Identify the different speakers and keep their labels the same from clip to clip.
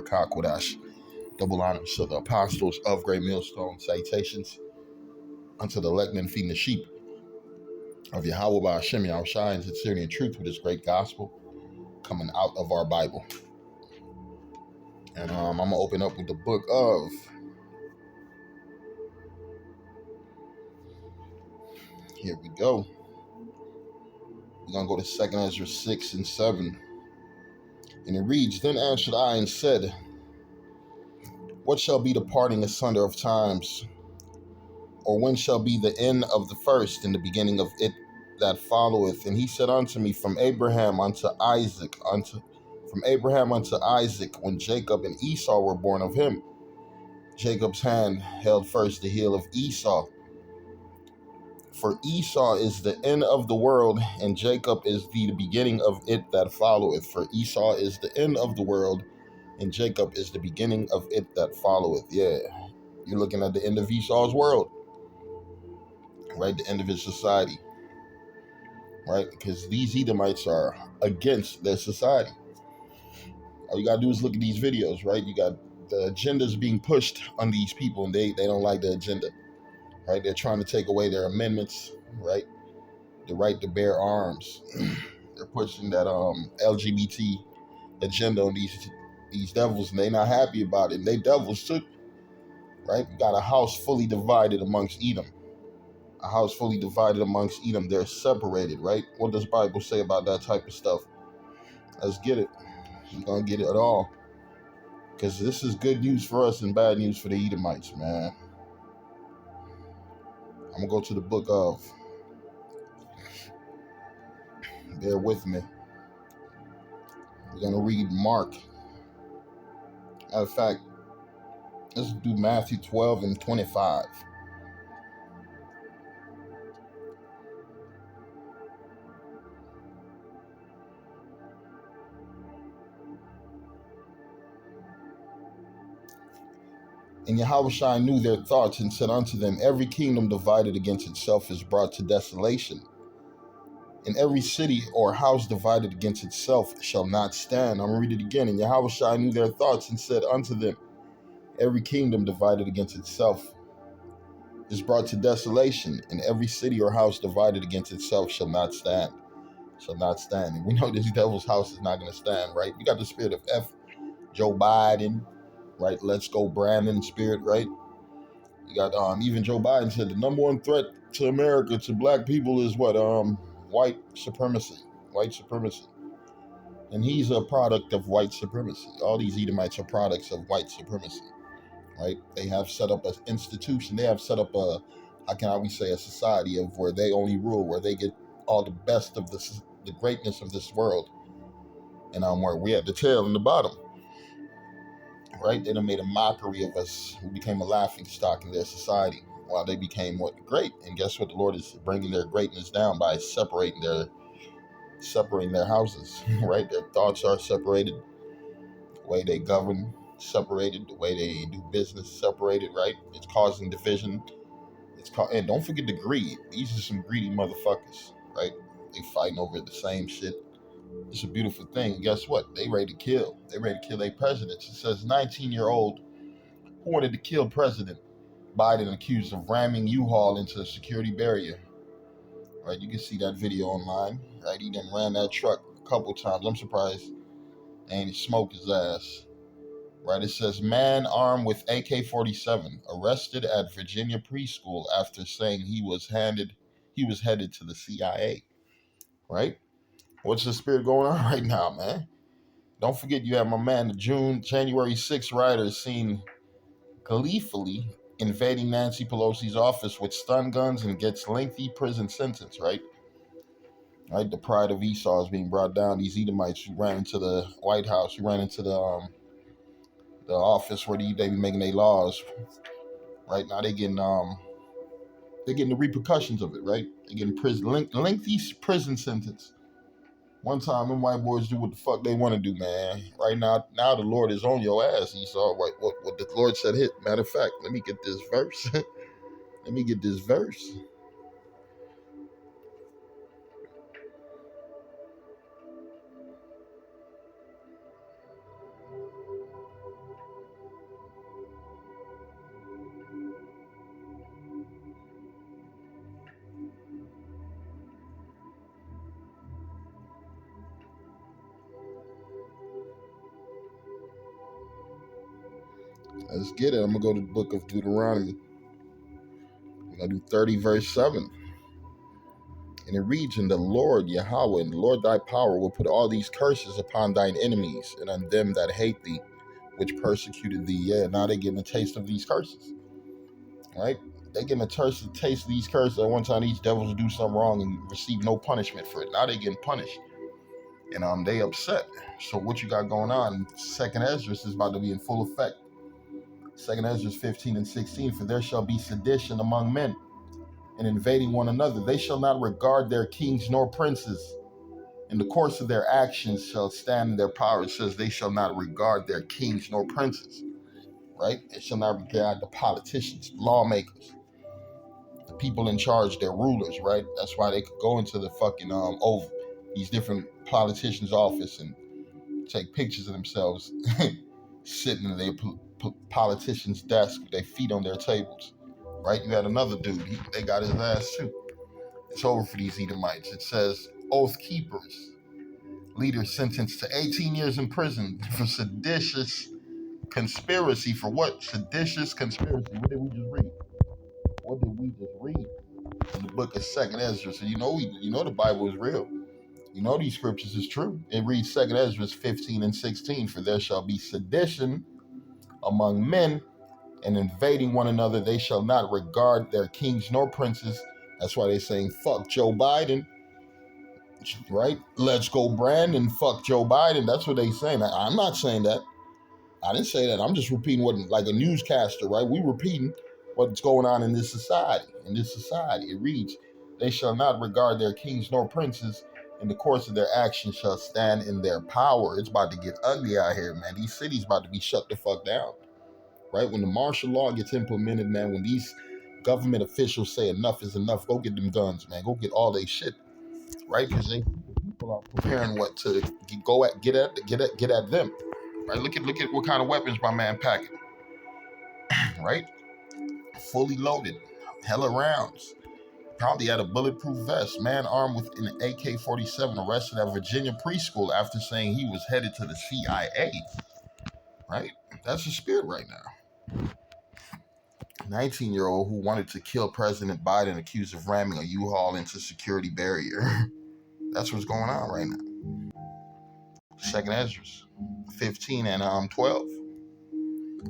Speaker 1: Rakakwadash. Double honors to the apostles of Great Millstone. Salutations unto the elect men feeding the sheep of Yahweh by Hashem Yahushua in sincerity and truth with this great gospel coming out of our Bible. And I'm going to open up with the book of, here we go. We're going to go to 2 Ezra 6 and 7. And it reads, Then answered I and said, What shall be the parting asunder of times? Or when shall be the end of the first and the beginning of it that followeth? And he said unto me, From Abraham unto Isaac, when Jacob and Esau were born of him. Jacob's hand held first the heel of Esau. For Esau is the end of the world, and Jacob is the beginning of it that followeth. For Esau is the end of the world, and Jacob is the beginning of it that followeth. Yeah, you're looking at the end of Esau's world, right? The end of his society, right? Because these Edomites are against their society. All you gotta do is look at these videos, right? You got the agendas being pushed on these people, and they don't like the agenda, right? They're trying to take away their amendments, right? The right to bear arms. They're pushing that LGBT agenda on these devils, and they're not happy about it. And they devils too, right? You got a house fully divided amongst Edom. A house fully divided amongst Edom. They're separated, right? What does the Bible say about that type of stuff? Let's get it. We're gonna get it all, because this is good news for us and bad news for the Edomites, man. I'm gonna go to the book of, bear with me. We're gonna read Mark. Matter of fact, let's do Matthew 12 and 25. And Yahushua knew their thoughts and said unto them, Every kingdom divided against itself is brought to desolation. And every city or house divided against itself shall not stand. I'm going to read it again. And Yahushua knew their thoughts and said unto them, Every kingdom divided against itself is brought to desolation. And every city or house divided against itself shall not stand. Shall not stand. And we know this devil's house is not going to stand, right? You got the spirit of Joe Biden, right? Let's go Brandon spirit, right? You got even Joe Biden said the number one threat to America, to black people, is what? White supremacy. White supremacy. And he's a product of white supremacy. All these Edomites are products of white supremacy, right? They have set up an institution. They have set up a, a society of where they only rule, where they get all the best of the greatness of this world. And where we at the tail and the bottom. Right? They done made a mockery of us, who became a laughing stock in their society, while they became great. And guess what? The Lord is bringing their greatness down by separating their houses, right? Their thoughts are separated, the way they govern separated, the way they do business separated, right? It's causing division. And don't forget the greed. These are some greedy motherfuckers, right? They fighting over the same shit. It's a beautiful thing. Guess what? They ready to kill. They ready to kill their presidents. It says 19-year-old who wanted to kill President Biden accused of ramming U-Haul into a security barrier. Right, you can see that video online. Right, he done ran that truck a couple times. I'm surprised they ain't smoked his ass. Right, it says man armed with AK-47 arrested at Virginia preschool after saying he was headed to the CIA. Right, what's the spirit going on right now, man? Don't forget you have my man, the January 6th rider seen gleefully invading Nancy Pelosi's office with stun guns and gets lengthy prison sentence, right? Right, the pride of Esau is being brought down. These Edomites who ran into the White House, who ran into the office where they be making their laws. Right now, they're getting the repercussions of it. Right, they're getting lengthy prison sentence. One time, them white boys do what the fuck they want to do, man. Right now the Lord is on your ass, Esau. What the Lord said hit. Matter of fact, let me get this verse. Let me get this verse. Let's get it. I'm going to go to the book of Deuteronomy. We're going to do 30 verse 7. And it reads, "And the Lord Yahweh, and the Lord thy power, will put all these curses upon thine enemies and on them that hate thee, which persecuted thee." Yeah, now they're getting a taste of these curses, right? They getting a taste of these curses. At one time, these devils do something wrong and receive no punishment for it. Now they getting punished, and they upset. So what you got going on? Second Ezra is about to be in full effect. Second Ezra 15 and 16. "For there shall be sedition among men, and invading one another. They shall not regard their kings nor princes. In the course of their actions shall stand in their power." It says they shall not regard their kings nor princes, right? They shall not regard the politicians, lawmakers, the people in charge, their rulers, right? That's why they could go into the fucking Oval, these different politicians' office and take pictures of themselves sitting in their politician's desk with their feet on their tables, right? You had another dude, they got his ass too. It's over for these Edomites. It says, "Oath keepers, leaders sentenced to 18 years in prison for seditious conspiracy." For what? Seditious conspiracy. What did we just read? What did we just read? In the book of Second Ezra. So you know the Bible is real. You know these scriptures is true. It reads Second Ezra 15 and 16. "For there shall be sedition among men, and invading one another. They shall not regard their kings nor princes." That's why they're saying fuck Joe Biden, right? Let's go Brandon, fuck Joe Biden. That's what they saying. I'm not saying that. I didn't say that. I'm just repeating what, like a newscaster, right? We repeating what's going on in this society. In this society, it reads, "They shall not regard their kings nor princes. In the course of their actions shall stand in their power." It's about to get ugly out here, man. These cities about to be shut the fuck down, right? When the martial law gets implemented, man, when these government officials say enough is enough, go get them guns, man. Go get all they shit, right? Because people are preparing what to get at them, right? Look at what kind of weapons my man packing, right? Fully loaded, hella rounds. Probably had a bulletproof vest. Man armed with an AK-47 arrested at Virginia preschool after saying he was headed to the CIA, right? That's the spirit right now. 19-year-old who wanted to kill President Biden accused of ramming a U-Haul into security barrier. That's what's going on right now. Second Ezra 15 and 12.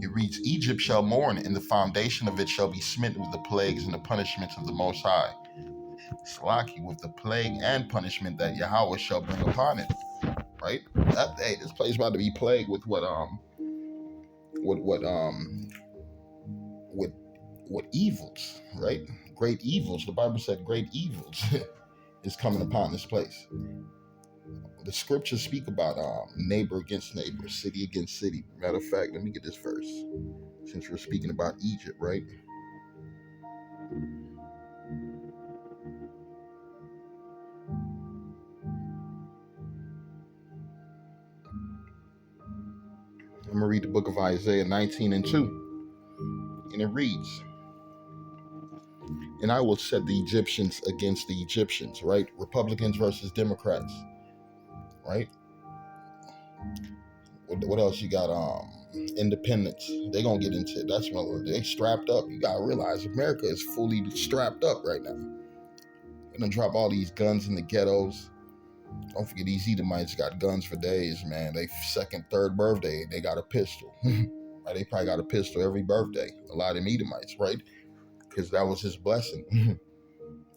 Speaker 1: It reads, "Egypt shall mourn, and the foundation of it shall be smitten with the plagues and the punishments of the Most High." Slaki, with the plague and punishment that Yahweh shall bring upon it. Right? This place about to be plagued with what evils, right? Great evils. The Bible said great evils is coming upon this place. The scriptures speak about neighbor against neighbor, city against city. Matter of fact, let me get this verse, since we're speaking about Egypt, right? I'm going to read the book of Isaiah 19 and 2. And it reads, "And I will set the Egyptians against the Egyptians," right? Republicans versus Democrats, right? What else you got? Independence. They gonna get into it. That's what they strapped up. You gotta realize America is fully strapped up right now. They're gonna drop all these guns in the ghettos. Don't forget these Edomites got guns for days, man. They second, third birthday, they got a pistol. Right? They probably got a pistol every birthday. A lot of them Edomites, right? Because that was his blessing.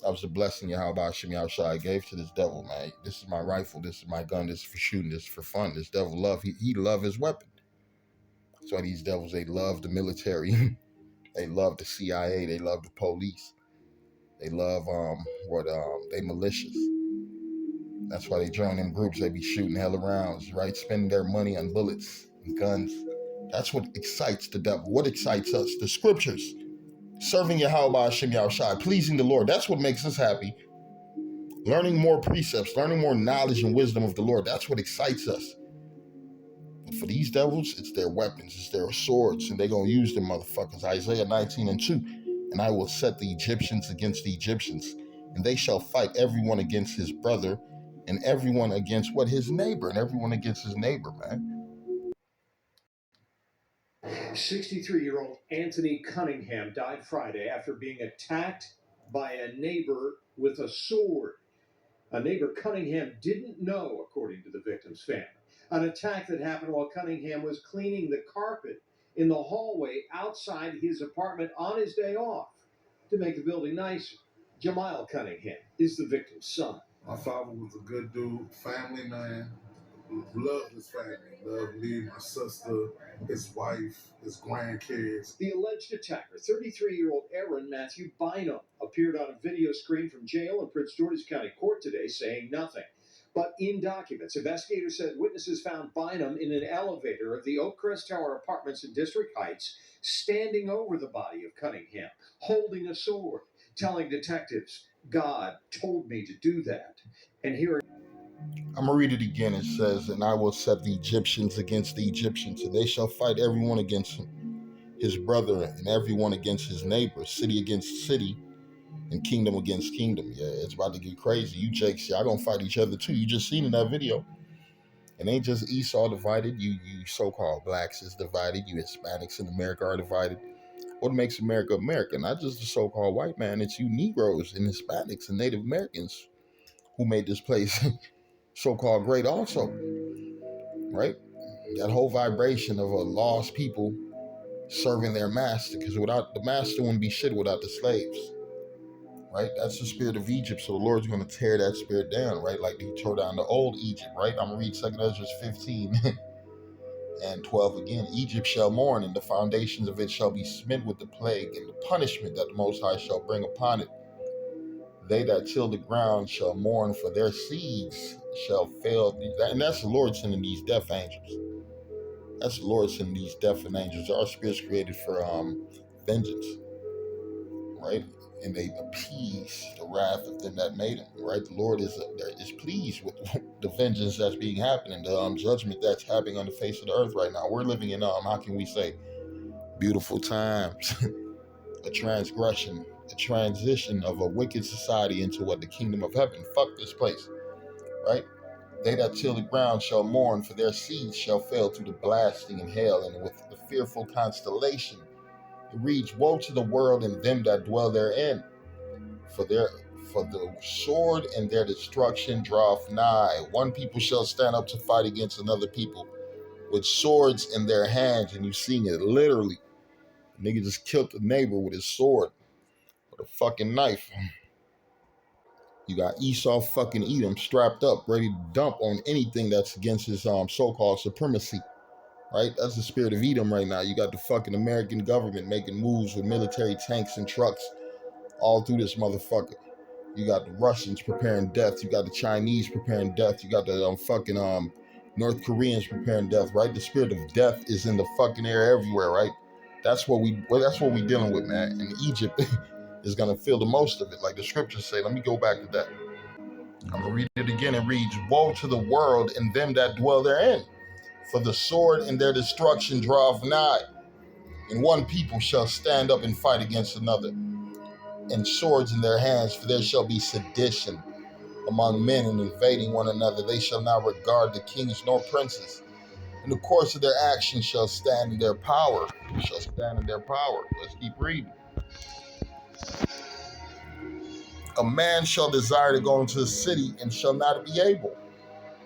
Speaker 1: That was the blessing Yahweh Shem Yahushua gave to this devil, man. This is my rifle. This is my gun. This is for shooting. This is for fun. This devil love. He love his weapon. That's why these devils, they love the military. They love the CIA. They love the police. They love they malicious. That's why they join them groups. They be shooting hella rounds, right? Spending their money on bullets and guns. That's what excites the devil. What excites us? The scriptures. Serving Yahweh Hashem Yahushua, pleasing the Lord. That's what makes us happy. Learning more precepts, learning more knowledge and wisdom of the Lord. That's what excites us. But for these devils, it's their weapons, it's their swords, and they're going to use them motherfuckers. Isaiah 19 and 2. "And I will set the Egyptians against the Egyptians, and they shall fight everyone against his brother, and everyone against" what? "His neighbor," and everyone against his neighbor, man.
Speaker 2: 63-year-old Anthony Cunningham died Friday after being attacked by a neighbor with a sword. A neighbor Cunningham didn't know, according to the victim's family. An attack that happened while Cunningham was cleaning the carpet in the hallway outside his apartment on his day off to make the building nicer. Jamal Cunningham is the victim's son.
Speaker 3: My father was a good dude, family man, loved his family, loved me, my sister, his wife, his grandkids.
Speaker 2: The alleged attacker, 33-year-old Aaron Matthew Bynum, appeared on a video screen from jail in Prince George's County Court today saying nothing. But in documents, investigators said witnesses found Bynum in an elevator of the Oakcrest Tower apartments in District Heights, standing over the body of Cunningham, holding a sword, telling detectives, "God told me to do that." And here
Speaker 1: I'm going to read it again. It says, "And I will set the Egyptians against the Egyptians, and they shall fight everyone against him, his brother, and everyone against his neighbor, city against city, and kingdom against kingdom." Yeah, it's about to get crazy. You Jakes, y'all gonna fight each other too. You just seen in that video. It ain't just Esau divided. You so-called blacks is divided. You Hispanics in America are divided. What makes America America? Not just the so-called white man. It's you Negroes and Hispanics and Native Americans who made this place so-called great also, right? That whole vibration of a lost people serving their master, because without the master wouldn't be shit without the slaves, right? That's the spirit of Egypt. So the Lord's going to tear that spirit down, right? Like he tore down the old Egypt, right? I'm going to read 2 Ezra 15 and 12 again. "Egypt shall mourn, and the foundations of it shall be smitten with the plague, and the punishment that the Most High shall bring upon it. They that till the ground shall mourn, for their seeds shall fail." And that's the Lord sending these death angels. That's the Lord sending these death and angels. Our spirits created for vengeance, right? And they appease the wrath of them that made him, right? The Lord is pleased with the vengeance that's being happening, the judgment that's happening on the face of the earth right now. We're living in how can we say, beautiful times. A transgression, a transition of a wicked society into what the kingdom of heaven. Fuck this place, right? "They that till the ground shall mourn, for their seeds shall fail through the blasting and hail, and with the fearful constellation it reads, woe to the world and them that dwell therein, for the sword and their destruction draweth nigh. One people shall stand up to fight against another people with swords in their hands." And you seeing it literally. The nigga just killed the neighbor with his sword, with a fucking knife. You got Esau fucking Edom strapped up, ready to dump on anything that's against his so-called supremacy. Right? That's the spirit of Edom right now. You got the fucking American government making moves with military tanks and trucks all through this motherfucker. You got the Russians preparing death. You got the Chinese preparing death. You got the fucking North Koreans preparing death. Right? The spirit of death is in the fucking air everywhere. Right? That's what we dealing with, man. And Egypt is gonna feel the most of it, like the scriptures say. Let me go back to that. I'm gonna read it again. It reads, woe to the world and them that dwell therein, for the sword and their destruction draweth nigh. And one people shall stand up and fight against another, and swords in their hands, for there shall be sedition among men and invading one another. They shall not regard the kings nor princes. In the course of their actions shall stand in their power. Let's keep reading. "A man shall desire to go into the city and shall not be able.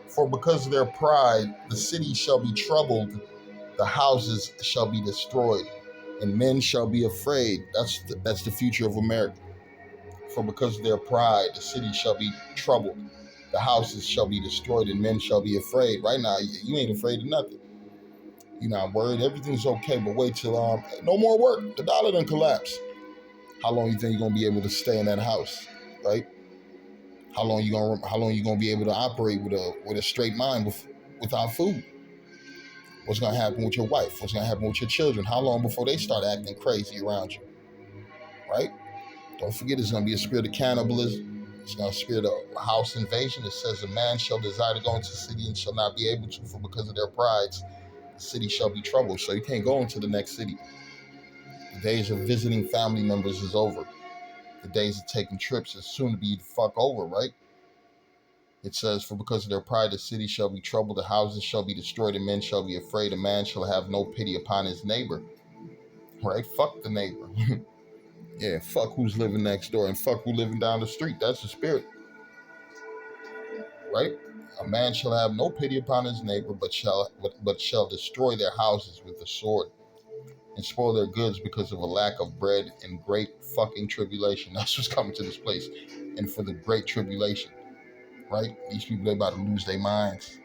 Speaker 1: For because of their pride, the city shall be troubled, the houses shall be destroyed, and men shall be afraid." That's the future of America. "For because of their pride, the city shall be troubled, the houses shall be destroyed, and men shall be afraid." Right now, you ain't afraid of nothing. You're not worried. Everything's okay, but wait till no more work. The dollar done collapse. How long you think you're gonna be able to stay in that house, right? How long you gonna be able to operate with a straight mind without food? What's gonna happen with your wife? What's gonna happen with your children? How long before they start acting crazy around you, right? Don't forget, it's gonna be a spirit of cannibalism. It's gonna spirit of house invasion. It says, "A man shall desire to go into the city and shall not be able to, for because of their prides, the city shall be troubled." So you can't go into the next city. The days of visiting family members is over. The days of taking trips is soon to be the fuck over, right? It says, for because of their pride, the city shall be troubled, the houses shall be destroyed, and men shall be afraid. A man shall have no pity upon his neighbor. Right? Fuck the neighbor. Yeah, fuck who's living next door and fuck who living down the street. That's the spirit. Right? A man shall have no pity upon his neighbor, but shall destroy their houses with the sword and spoil their goods because of a lack of bread and great fucking tribulation. That's what's coming to this place. And for the great tribulation, right? These people, they about to lose their minds.